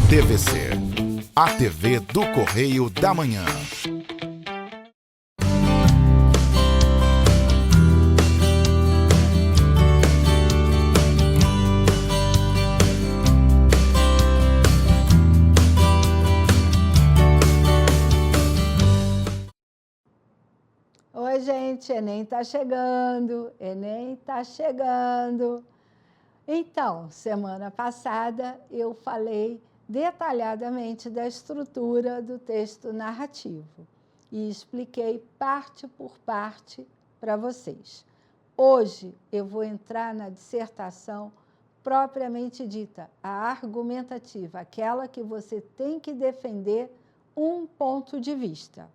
TVC, a TV do Correio da Manhã. Oi, gente, Enem tá chegando, Enem tá chegando. Então, semana passada eu falei detalhadamente da estrutura do texto narrativo e expliquei parte por parte para vocês. Hoje eu vou entrar na dissertação propriamente dita, a argumentativa, aquela que você tem que defender um ponto de vista.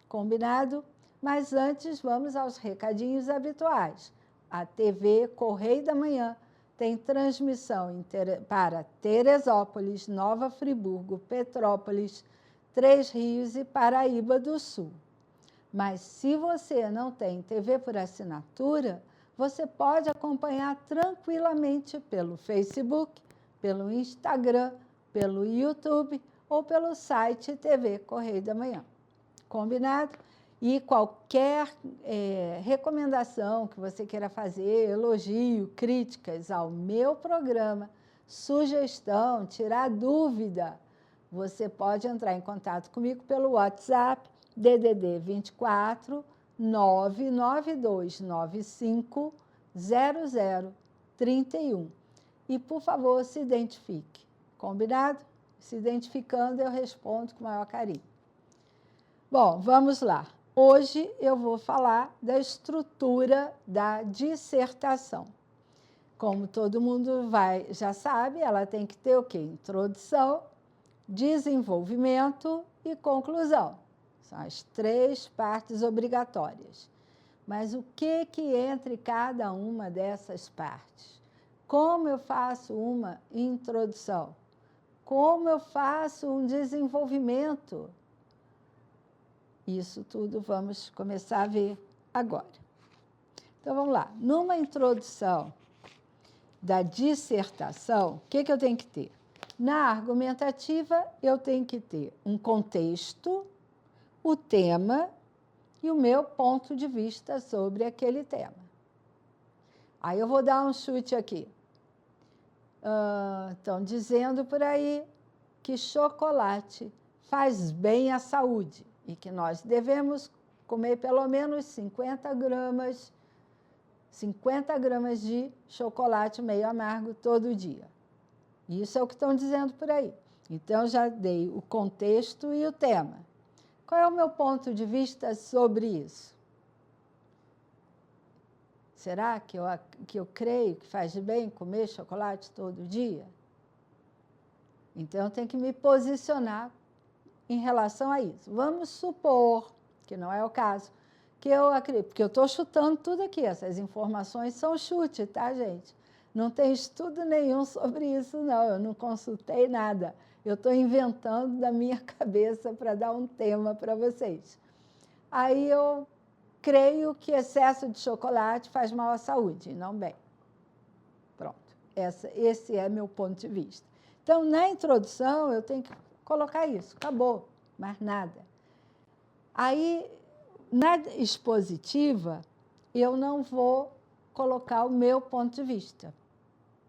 Combinado? Mas antes, vamos aos recadinhos habituais. A TV Correio da Manhã tem transmissão para Teresópolis, Nova Friburgo, Petrópolis, Três Rios e Paraíba do Sul. Mas se você não tem TV por assinatura, você pode acompanhar tranquilamente pelo Facebook, pelo Instagram, pelo YouTube ou pelo site TV Correio da Manhã. Combinado? E qualquer recomendação que você queira fazer, elogio, críticas ao meu programa, sugestão, tirar dúvida, você pode entrar em contato comigo pelo WhatsApp DDD 24 99295 0031. E, por favor, se identifique. Combinado? Se identificando, eu respondo com o maior carinho. Bom, vamos lá. Hoje eu vou falar da estrutura da dissertação. Como todo mundo já sabe, ela tem que ter o quê? Introdução, desenvolvimento e conclusão. São as três partes obrigatórias. Mas o que entre cada uma dessas partes? Como eu faço uma introdução? Como eu faço um desenvolvimento? Isso tudo vamos começar a ver agora. Então, vamos lá. Numa introdução da dissertação, o que eu tenho que ter? Na argumentativa, eu tenho que ter um contexto, o tema e o meu ponto de vista sobre aquele tema. Aí eu vou dar um chute aqui. Estão dizendo por aí que chocolate faz bem à saúde e que nós devemos comer pelo menos 50 gramas de chocolate meio amargo todo dia. Isso é o que estão dizendo por aí. Então, já dei o contexto e o tema. Qual é o meu ponto de vista sobre isso? Será que eu creio que faz bem comer chocolate todo dia? Então, eu tenho que me posicionar em relação a isso. Vamos supor, que não é o caso, que eu acredito, porque eu estou chutando tudo aqui, essas informações são chute, tá, gente? Não tem estudo nenhum sobre isso, não, eu não consultei nada. Eu estou inventando da minha cabeça para dar um tema para vocês. Aí eu creio que excesso de chocolate faz mal à saúde, não bem. Pronto, esse é meu ponto de vista. Então, na introdução, eu tenho que colocar isso, acabou, mais nada. Aí, na expositiva, eu não vou colocar o meu ponto de vista.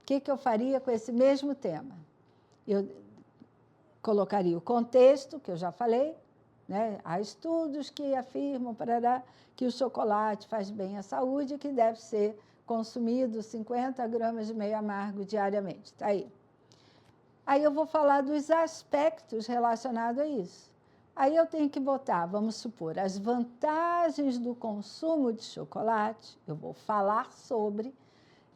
O que eu faria com esse mesmo tema? Eu colocaria o contexto, que eu já falei, né? Há estudos que afirmam que o chocolate faz bem à saúde e que deve ser consumido 50 gramas de meio amargo diariamente. Está aí. Aí eu vou falar dos aspectos relacionados a isso. Aí eu tenho que botar, vamos supor, as vantagens do consumo de chocolate, eu vou falar sobre,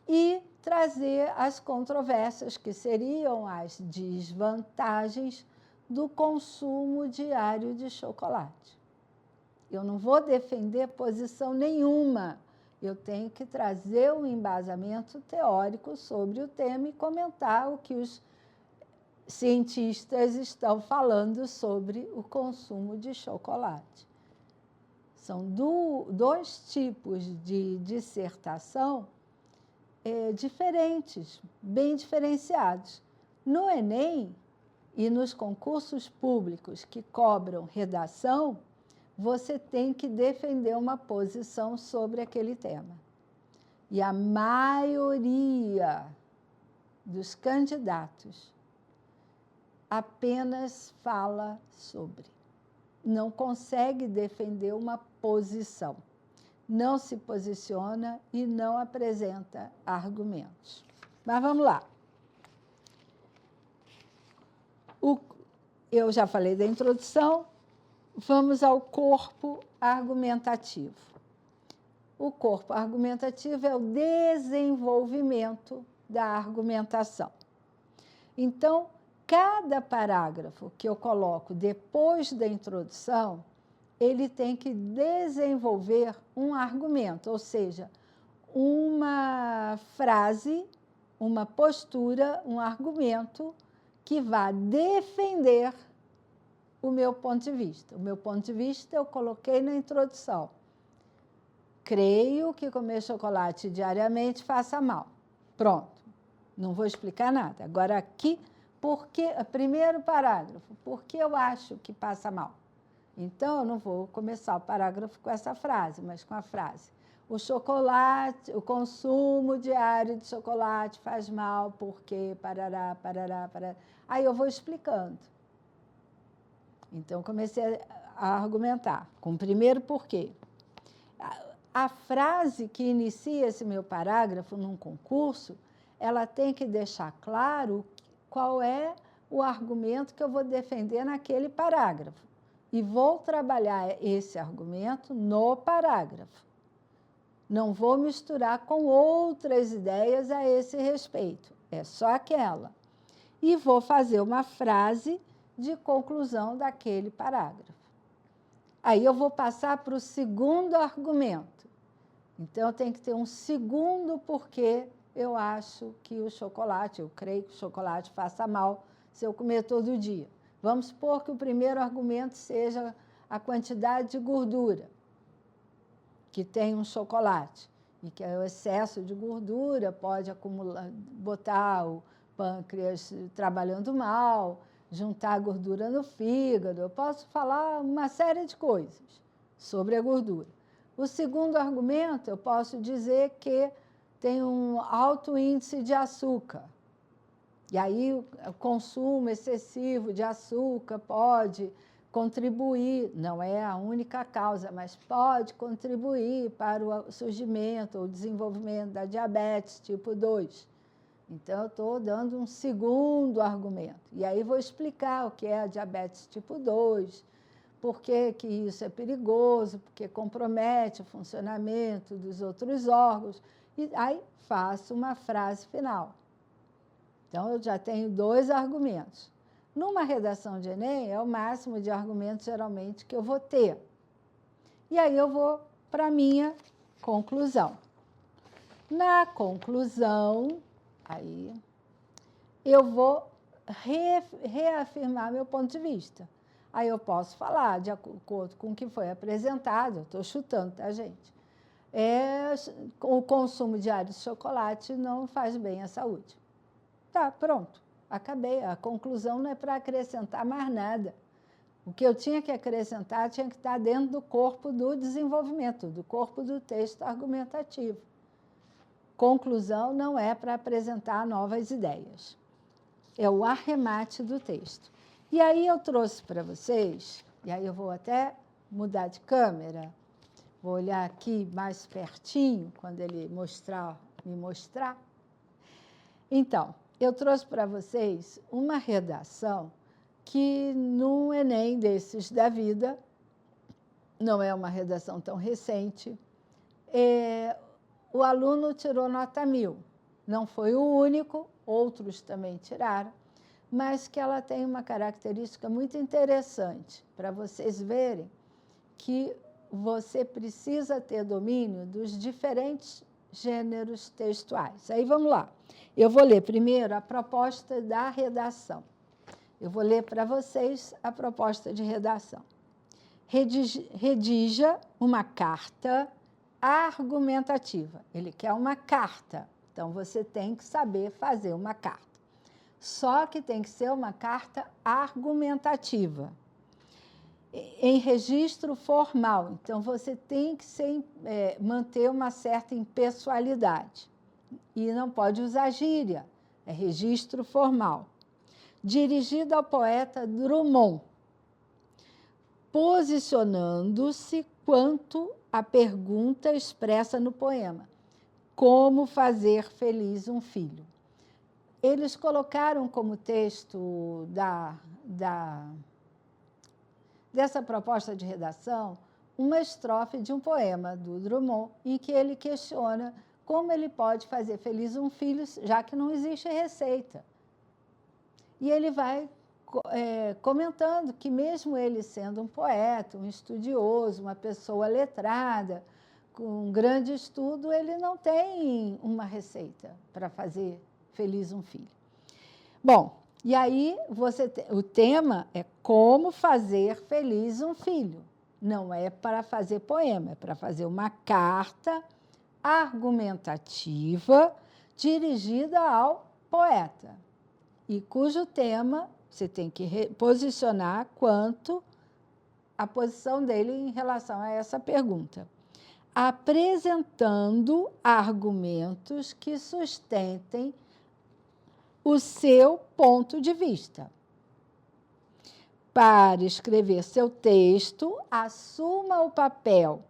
e trazer as controvérsias, que seriam as desvantagens do consumo diário de chocolate. Eu não vou defender posição nenhuma, eu tenho que trazer um embasamento teórico sobre o tema e comentar o que os cientistas estão falando sobre o consumo de chocolate. São dois tipos de dissertação diferentes, bem diferenciados. No Enem e nos concursos públicos que cobram redação, você tem que defender uma posição sobre aquele tema. E a maioria dos candidatos apenas fala sobre. Não consegue defender uma posição. Não se posiciona e não apresenta argumentos. Mas vamos lá. Eu já falei da introdução, vamos ao corpo argumentativo. O corpo argumentativo é o desenvolvimento da argumentação. Então, cada parágrafo que eu coloco depois da introdução, ele tem que desenvolver um argumento, ou seja, uma frase, uma postura, um argumento que vá defender o meu ponto de vista. O meu ponto de vista eu coloquei na introdução. Creio que comer chocolate diariamente faça mal. Pronto, não vou explicar nada. Agora aqui, primeiro parágrafo, por que eu acho que passa mal? Então, eu não vou começar o parágrafo com essa frase, mas com a frase: o chocolate, o consumo diário de chocolate faz mal porque parará, parará, parará. Aí eu vou explicando. Então, comecei a argumentar com o primeiro porquê. A frase que inicia esse meu parágrafo num concurso, ela tem que deixar claro qual é o argumento que eu vou defender naquele parágrafo. E vou trabalhar esse argumento no parágrafo. Não vou misturar com outras ideias a esse respeito. É só aquela. E vou fazer uma frase de conclusão daquele parágrafo. Aí eu vou passar para o segundo argumento. Então, eu tenho que ter um segundo porquê eu acho que o chocolate, eu creio que o chocolate faça mal se eu comer todo dia. Vamos supor que o primeiro argumento seja a quantidade de gordura que tem um chocolate, e que o excesso de gordura pode acumular, botar o pâncreas trabalhando mal, juntar a gordura no fígado. Eu posso falar uma série de coisas sobre a gordura. O segundo argumento, eu posso dizer que tem um alto índice de açúcar. E aí o consumo excessivo de açúcar pode contribuir, não é a única causa, mas pode contribuir para o surgimento ou desenvolvimento da diabetes tipo 2. Então, eu estou dando um segundo argumento. E aí vou explicar o que é a diabetes tipo 2, por que isso é perigoso, porque compromete o funcionamento dos outros órgãos. E aí faço uma frase final. Então, eu já tenho 2 argumentos. Numa redação de Enem, é o máximo de argumentos, geralmente, que eu vou ter. E aí eu vou para a minha conclusão. Na conclusão, aí eu vou reafirmar meu ponto de vista. Aí eu posso falar, de acordo com o que foi apresentado, eu estou chutando, tá, gente? O consumo diário de chocolate não faz bem à saúde. Tá, pronto, acabei. A conclusão não é para acrescentar mais nada. O que eu tinha que acrescentar tinha que estar dentro do corpo do desenvolvimento, do corpo do texto argumentativo. Conclusão não é para apresentar novas ideias. É o arremate do texto. E aí eu trouxe para vocês, e aí eu vou até mudar de câmera, vou olhar aqui mais pertinho, quando ele me mostrar. Então, eu trouxe para vocês uma redação que, num Enem desses da vida, não é uma redação tão recente, o aluno tirou nota 1000. Não foi o único, outros também tiraram, mas que ela tem uma característica muito interessante, para vocês verem que você precisa ter domínio dos diferentes gêneros textuais. Aí vamos lá. Eu vou ler primeiro a proposta da redação. Eu vou ler para vocês a proposta de redação. redija uma carta argumentativa. Ele quer uma carta, então você tem que saber fazer uma carta. Só que tem que ser uma carta argumentativa, em registro formal. Então, você tem que manter uma certa impessoalidade. E não pode usar gíria, é registro formal. Dirigido ao poeta Drummond, posicionando-se quanto à pergunta expressa no poema: como fazer feliz um filho? Eles colocaram como texto dessa proposta de redação uma estrofe de um poema do Drummond, em que ele questiona como ele pode fazer feliz um filho, já que não existe receita. E ele vai comentando que, mesmo ele sendo um poeta, um estudioso, uma pessoa letrada, com um grande estudo, ele não tem uma receita para fazer feliz um filho. Bom, e aí o tema é como fazer feliz um filho. Não é para fazer poema, é para fazer uma carta argumentativa dirigida ao poeta, e cujo tema você tem que posicionar quanto à posição dele em relação a essa pergunta, apresentando argumentos que sustentem o seu ponto de vista. Para escrever seu texto, assuma o papel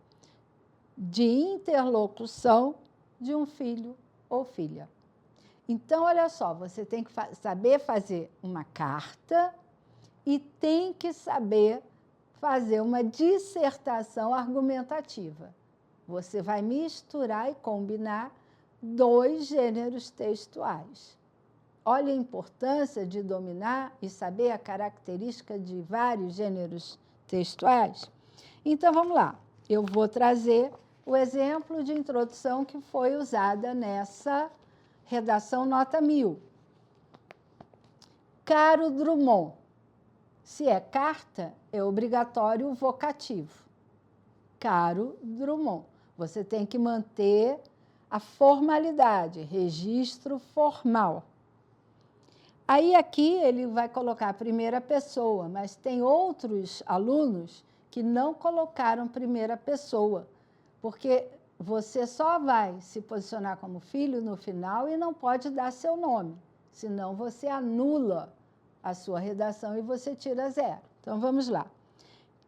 de interlocução de um filho ou filha. Então, olha só, você tem que saber fazer uma carta e tem que saber fazer uma dissertação argumentativa. Você vai misturar e combinar dois gêneros textuais. Olha a importância de dominar e saber a característica de vários gêneros textuais. Então, vamos lá. Eu vou trazer o exemplo de introdução que foi usada nessa redação nota 1000. Caro Drummond. Se é carta, é obrigatório o vocativo. Caro Drummond. Você tem que manter a formalidade, registro formal. Aí, aqui, ele vai colocar a primeira pessoa, mas tem outros alunos que não colocaram primeira pessoa, porque você só vai se posicionar como filho no final e não pode dar seu nome, senão você anula a sua redação e você tira 0. Então, vamos lá.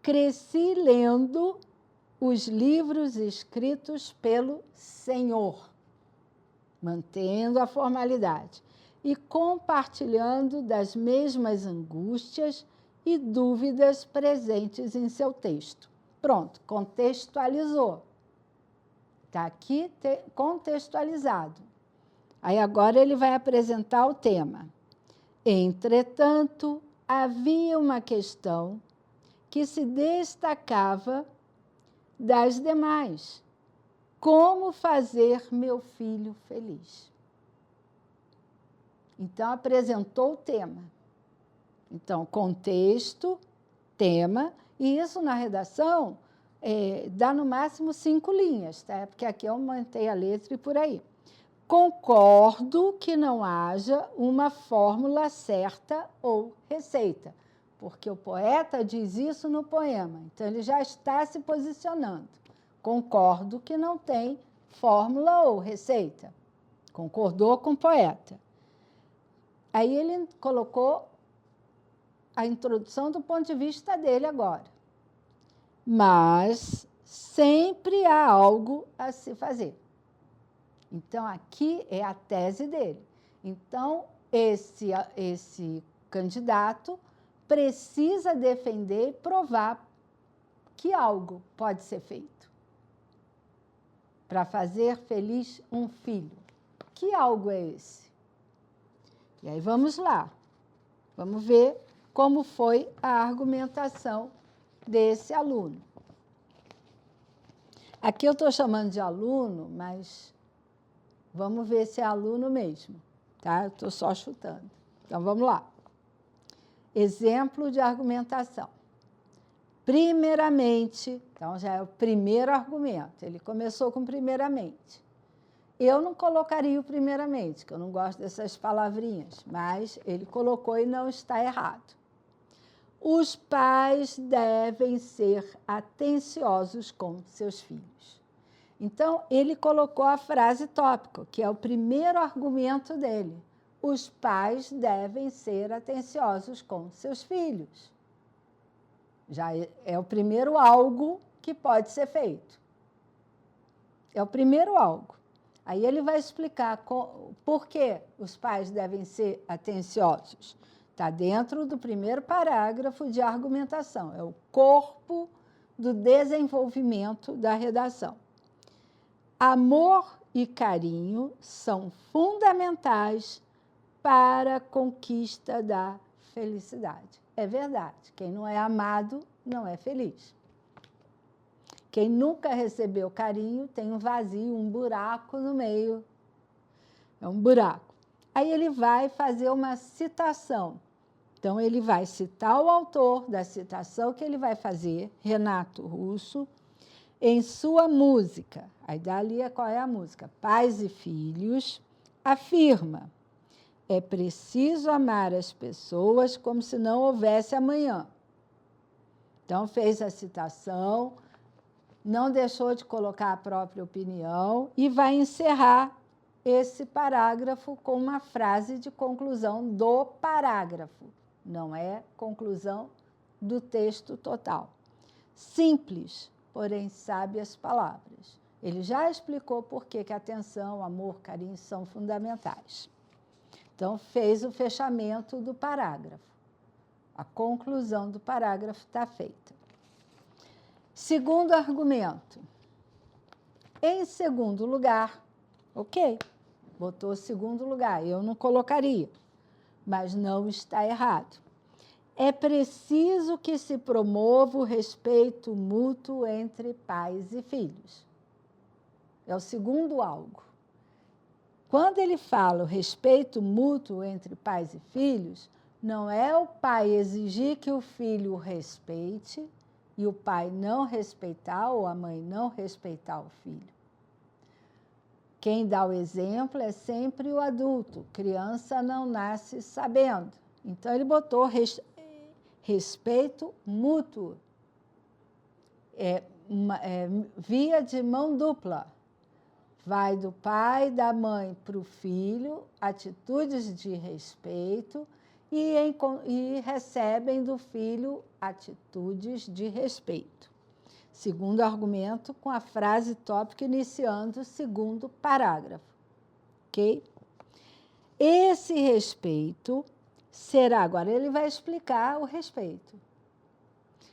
Cresci lendo os livros escritos pelo Senhor, mantendo a formalidade, e compartilhando das mesmas angústias e dúvidas presentes em seu texto. Pronto, contextualizou. Está aqui contextualizado. Aí agora ele vai apresentar o tema. Entretanto, havia uma questão que se destacava das demais. Como fazer meu filho feliz? Então, apresentou o tema. Então, contexto, tema, e isso na redação dá no máximo 5 linhas, tá? Porque aqui eu aumentei a letra e por aí. Concordo que não haja uma fórmula certa ou receita, porque o poeta diz isso no poema, então ele já está se posicionando. Concordo que não tem fórmula ou receita. Concordou com o poeta. Aí ele colocou a introdução do ponto de vista dele agora. Mas sempre há algo a se fazer. Então, aqui é a tese dele. Então, esse candidato precisa defender e provar que algo pode ser feito para fazer feliz um filho. Que algo é esse? E aí vamos lá. Vamos ver como foi a argumentação desse aluno. Aqui eu estou chamando de aluno, mas vamos ver se é aluno mesmo, tá? Eu estou só chutando. Então, vamos lá. Exemplo de argumentação. primeiramente, então já é o primeiro argumento, ele começou com primeiramente. Eu não colocaria o primeiramente, que eu não gosto dessas palavrinhas, mas ele colocou e não está errado. Os pais devem ser atenciosos com seus filhos. Então, ele colocou a frase tópica, que é o primeiro argumento dele. Os pais devem ser atenciosos com seus filhos. Já é o primeiro algo que pode ser feito. É o primeiro algo. Aí ele vai explicar por que os pais devem ser atenciosos. Está dentro do primeiro parágrafo de argumentação. É o corpo do desenvolvimento da redação. Amor e carinho são fundamentais para a conquista da felicidade. É verdade. Quem não é amado não é feliz. Quem nunca recebeu carinho tem um vazio, um buraco no meio. É um buraco. Aí ele vai fazer uma citação. Então, ele vai citar o autor da citação que ele vai fazer, Renato Russo, em sua música. Aí dali qual é a música? Pais e Filhos, afirma: é preciso amar as pessoas como se não houvesse amanhã. Então, fez a citação, não deixou de colocar a própria opinião e vai encerrar esse parágrafo com uma frase de conclusão do parágrafo. Não é conclusão do texto total. Simples, porém sábias palavras. Ele já explicou por que atenção, amor, carinho são fundamentais. Então, fez o fechamento do parágrafo. A conclusão do parágrafo está feita. Segundo argumento. Em segundo lugar, ok, botou segundo lugar, eu não colocaria, mas não está errado. É preciso que se promova o respeito mútuo entre pais e filhos. É o segundo algo. Quando ele fala o respeito mútuo entre pais e filhos, não é o pai exigir que o filho o respeite e o pai não respeitar ou a mãe não respeitar o filho. Quem dá o exemplo é sempre o adulto. Criança não nasce sabendo. Então, ele botou respeito mútuo. Via de mão dupla. Vai do pai e da mãe para o filho, atitudes de respeito, e recebem do filho atitudes de respeito. Segundo argumento, com a frase tópica iniciando o segundo parágrafo. Ok? Esse respeito será, agora ele vai explicar o respeito,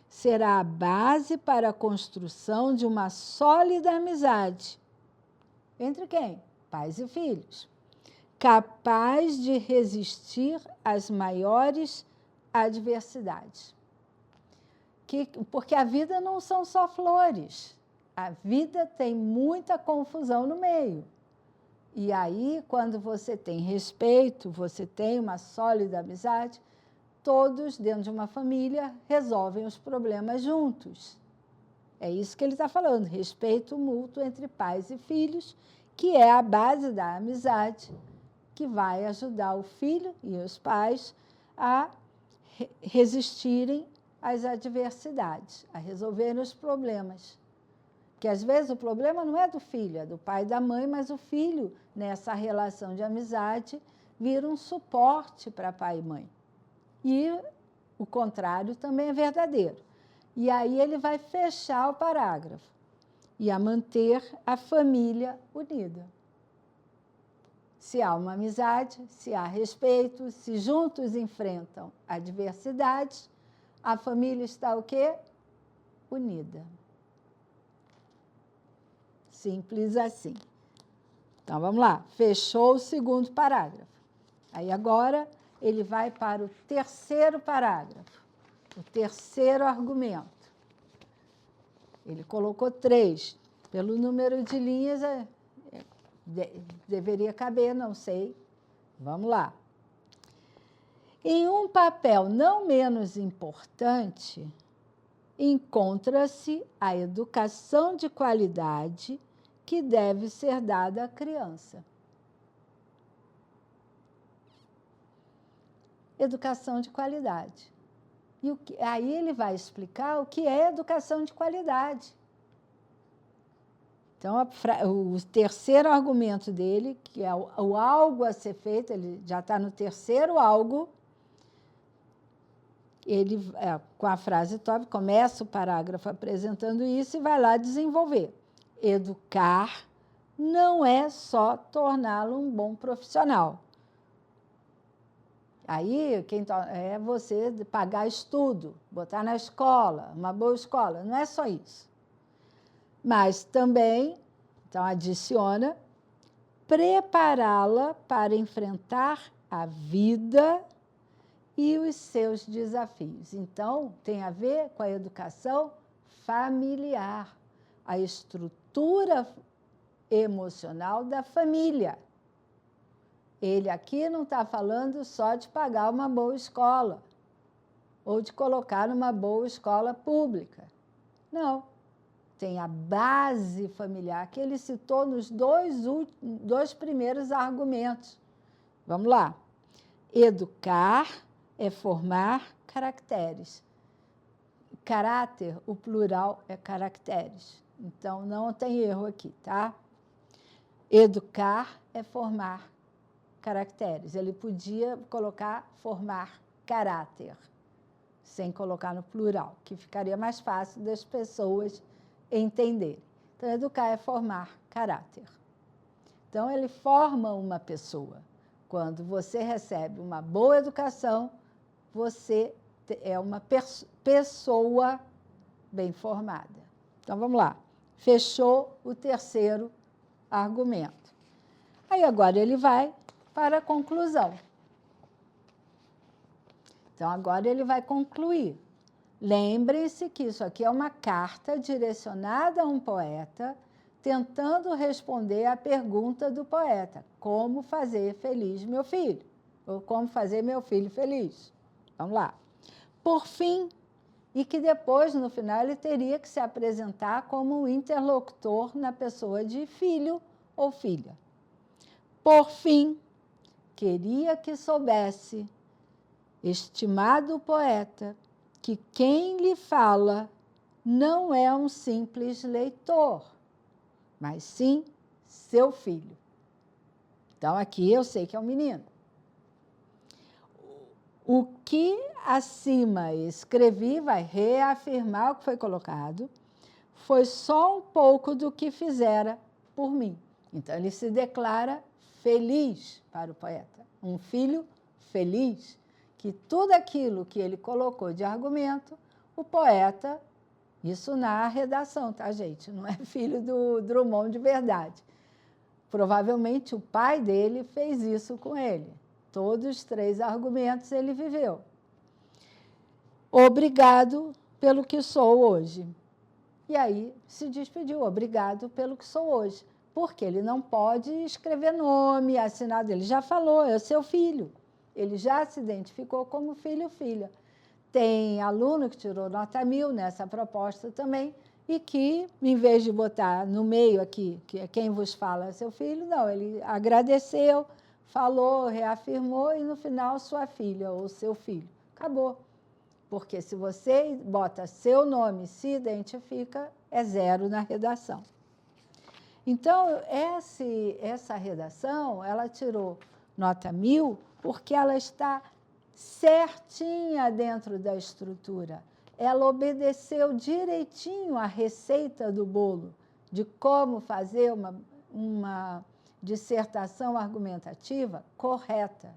será a base para a construção de uma sólida amizade. Entre quem? Pais e filhos. Capaz de resistir às maiores adversidades. Porque a vida não são só flores. A vida tem muita confusão no meio. E aí, quando você tem respeito, você tem uma sólida amizade, todos, dentro de uma família, resolvem os problemas juntos. É isso que ele está falando, respeito mútuo entre pais e filhos, que é a base da amizade, que vai ajudar o filho e os pais a resistirem às adversidades, a resolverem os problemas. Porque, às vezes, o problema não é do filho, é do pai e da mãe, mas o filho, nessa relação de amizade, vira um suporte para pai e mãe. E o contrário também é verdadeiro. E aí ele vai fechar o parágrafo e a manter a família unida. Se há uma amizade, se há respeito, se juntos enfrentam adversidades, a família está o quê? Unida. Simples assim. Então, vamos lá. Fechou o segundo parágrafo. Aí, agora, ele vai para o terceiro parágrafo, o terceiro argumento. Ele colocou 3. Pelo número de linhas, deveria caber, não sei. Vamos lá. Em um papel não menos importante, encontra-se a educação de qualidade que deve ser dada à criança. Educação de qualidade. E aí ele vai explicar o que é educação de qualidade. Então, o terceiro argumento dele, que é o algo a ser feito, ele já está no terceiro algo, ele, com a frase top, começa o parágrafo apresentando isso e vai lá desenvolver. Educar não é só torná-lo um bom profissional. Aí, é você pagar estudo, botar na escola, uma boa escola, não é só isso. Mas também, então adiciona, prepará-la para enfrentar a vida e os seus desafios. Então, tem a ver com a educação familiar, a estrutura emocional da família. Ele aqui não está falando só de pagar uma boa escola ou de colocar numa boa escola pública. Não. Tem a base familiar, que ele citou nos dois primeiros argumentos. Vamos lá. Educar é formar caracteres. Caráter, o plural é caracteres. Então, não tem erro aqui, tá? Educar é formar caracteres. Ele podia colocar formar caráter, sem colocar no plural, que ficaria mais fácil das pessoas entenderem. Então, educar é formar caráter. Então, ele forma uma pessoa. Quando você recebe uma boa educação, você é uma pessoa bem formada. Então, vamos lá. Fechou o terceiro argumento. Aí, agora, ele vai para a conclusão. Então, agora ele vai concluir. Lembrem-se que isso aqui é uma carta direcionada a um poeta, tentando responder à pergunta do poeta: como fazer feliz meu filho? Ou como fazer meu filho feliz? Vamos lá. Por fim, e que depois, no final, ele teria que se apresentar como um interlocutor na pessoa de filho ou filha. Por fim, queria que soubesse, estimado poeta, que quem lhe fala não é um simples leitor, mas sim seu filho. Então, aqui eu sei que é um menino. O que acima escrevi vai reafirmar o que foi colocado, foi só um pouco do que fizera por mim. Então, ele se declara feliz para o poeta, um filho feliz, que tudo aquilo que ele colocou de argumento, o poeta, isso na redação, tá, gente? Não é filho do Drummond de verdade. Provavelmente o pai dele fez isso com ele. Todos os 3 argumentos ele viveu. Obrigado pelo que sou hoje. E aí se despediu, obrigado pelo que sou hoje. Porque ele não pode escrever nome, assinado. Ele já falou, é seu filho. Ele já se identificou como filho ou filha. Tem aluno que tirou nota 1000 nessa proposta também, e que, em vez de botar no meio aqui, que é quem vos fala é seu filho, não, ele agradeceu, falou, reafirmou, e no final, sua filha ou seu filho. Acabou. Porque se você bota seu nome, se identifica, é 0 na redação. Então, essa redação, ela tirou nota 1000 porque ela está certinha dentro da estrutura. Ela obedeceu direitinho a receita do bolo de como fazer uma dissertação argumentativa correta.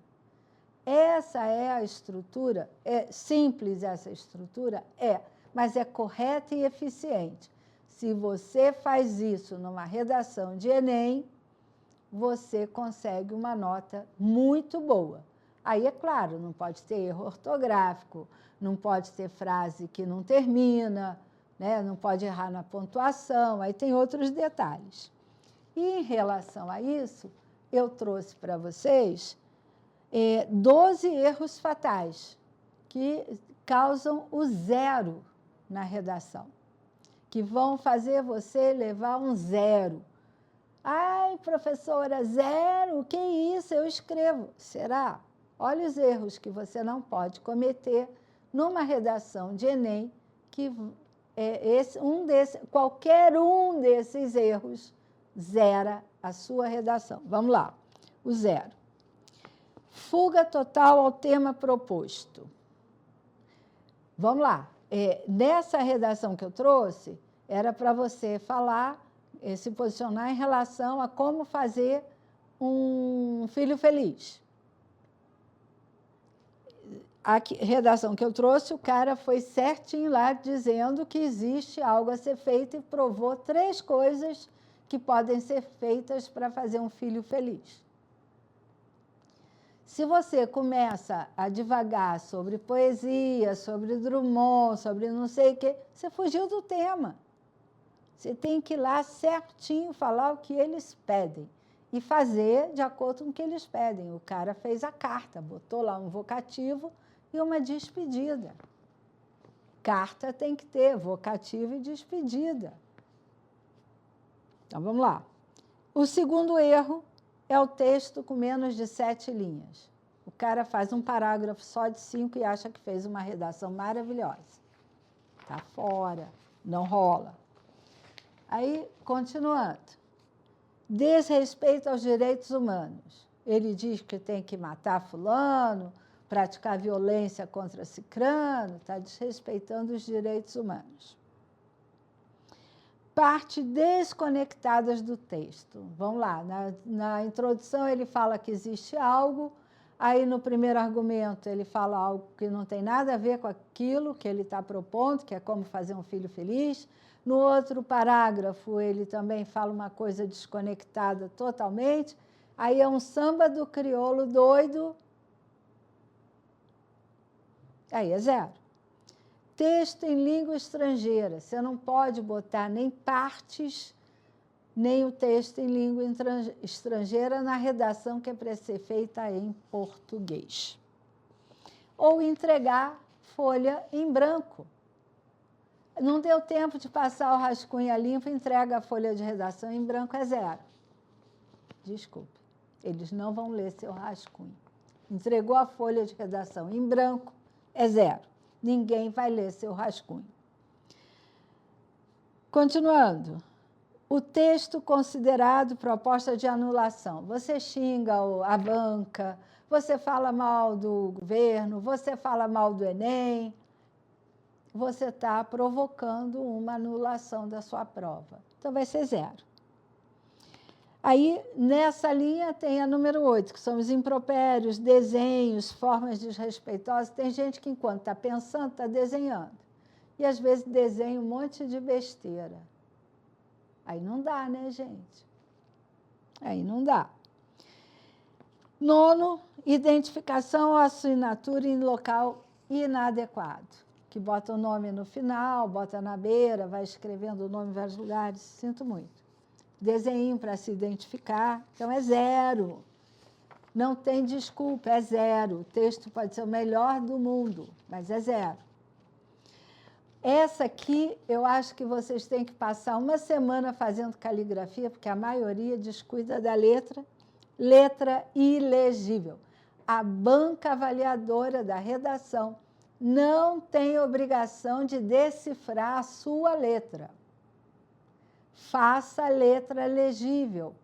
Essa é a estrutura, é simples essa estrutura? É, mas é correta e eficiente. Se você faz isso numa redação de Enem, você consegue uma nota muito boa. Aí, é claro, não pode ter erro ortográfico, não pode ter frase que não termina, né? Não pode errar na pontuação, aí tem outros detalhes. E, em relação a isso, eu trouxe para vocês 12 erros fatais que causam o 0 na redação, que vão fazer você levar um 0. Ai, professora, 0? Que isso? Eu escrevo. Será? Olha os erros que você não pode cometer numa redação de Enem, que qualquer um desses erros zera a sua redação. Vamos lá. O 0. Fuga total ao tema proposto. Vamos lá. Nessa redação que eu trouxe, era para você falar, se posicionar em relação a como fazer um filho feliz. A redação que eu trouxe, o cara foi certinho lá dizendo que existe algo a ser feito e provou 3 coisas que podem ser feitas para fazer um filho feliz. Se você começa a divagar sobre poesia, sobre Drummond, sobre não sei o quê, você fugiu do tema. Você tem que ir lá certinho falar o que eles pedem e fazer de acordo com o que eles pedem. O cara fez a carta, botou lá um vocativo e uma despedida. Carta tem que ter vocativo e despedida. Então, vamos lá. O segundo erro é o texto com menos de 7 linhas. O cara faz um parágrafo só de 5 e acha que fez uma redação maravilhosa. Está fora, não rola. Aí, continuando. Desrespeito aos direitos humanos. Ele diz que tem que matar fulano, praticar violência contra cicrano, está desrespeitando os direitos humanos. Partes desconectadas do texto. Vamos lá, na introdução ele fala que existe algo, aí no primeiro argumento ele fala algo que não tem nada a ver com aquilo que ele está propondo, que é como fazer um filho feliz. No outro parágrafo ele também fala uma coisa desconectada totalmente, aí é um samba do crioulo doido, aí é 0. Texto em língua estrangeira. Você não pode botar nem partes, nem o texto em língua estrangeira na redação que é para ser feita em português. Ou entregar folha em branco. Não deu tempo de passar o rascunho a limpo, entrega a folha de redação em branco, é 0. Desculpe, eles não vão ler seu rascunho. Entregou a folha de redação em branco, é 0. Ninguém vai ler seu rascunho. Continuando. O texto considerado proposta de anulação. Você xinga a banca, você fala mal do governo, você fala mal do Enem. Você está provocando uma anulação da sua prova. Então, vai ser 0. Aí, nessa linha, tem a número 8, que são os impropérios, desenhos, formas desrespeitosas. Tem gente que, enquanto está pensando, está desenhando. E, às vezes, desenha um monte de besteira. Aí não dá, né, gente? Aí não dá. 9, identificação ou assinatura em local inadequado, que bota o nome no final, bota na beira, vai escrevendo o nome em vários lugares. Sinto muito. Desenho para se identificar, então é 0. Não tem desculpa, é 0. O texto pode ser o melhor do mundo, mas é 0. Essa aqui, eu acho que vocês têm que passar uma semana fazendo caligrafia, porque a maioria descuida da letra. Letra ilegível. A banca avaliadora da redação não tem obrigação de decifrar a sua letra. Faça a letra legível.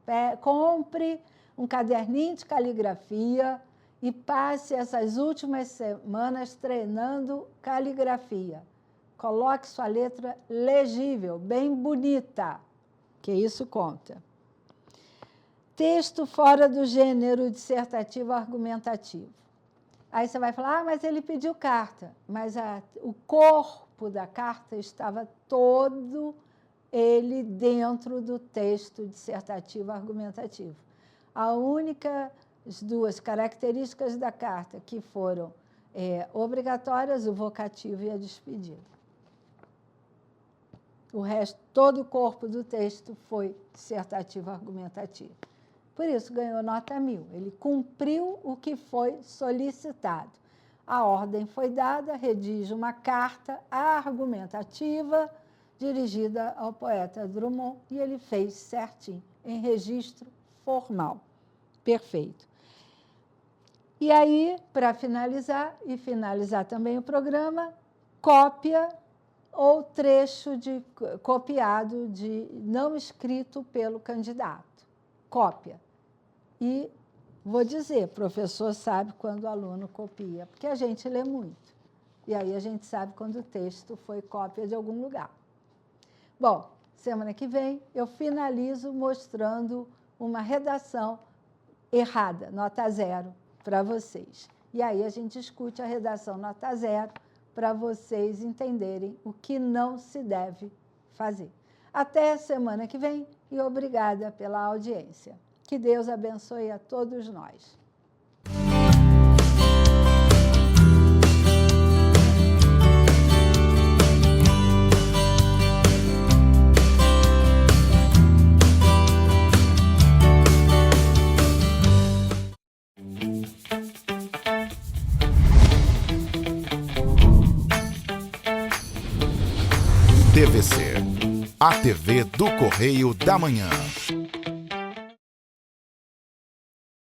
Compre um caderninho de caligrafia e passe essas últimas semanas treinando caligrafia. Coloque sua letra legível, bem bonita, que isso conta. Texto fora do gênero dissertativo argumentativo. Aí você vai falar, mas ele pediu carta. Mas o corpo da carta estava todo ele dentro do texto dissertativo argumentativo. As 2 características da carta que foram obrigatórias, o vocativo e a despedida. O resto, todo o corpo do texto foi dissertativo argumentativo. Por isso, ganhou nota 1000. Ele cumpriu o que foi solicitado. a ordem foi dada, redige uma carta argumentativa dirigida ao poeta Drummond, e ele fez certinho, em registro formal. Perfeito. E aí, para finalizar, e finalizar também o programa, cópia ou trecho copiado não escrito pelo candidato. Cópia. E vou dizer, o professor sabe quando o aluno copia, porque a gente lê muito. E aí a gente sabe quando o texto foi cópia de algum lugar. Bom, semana que vem eu finalizo mostrando uma redação errada, nota 0, para vocês. E aí a gente discute a redação nota 0 para vocês entenderem o que não se deve fazer. Até semana que vem e obrigada pela audiência. Que Deus abençoe a todos nós. TVC, a TV do Correio da Manhã.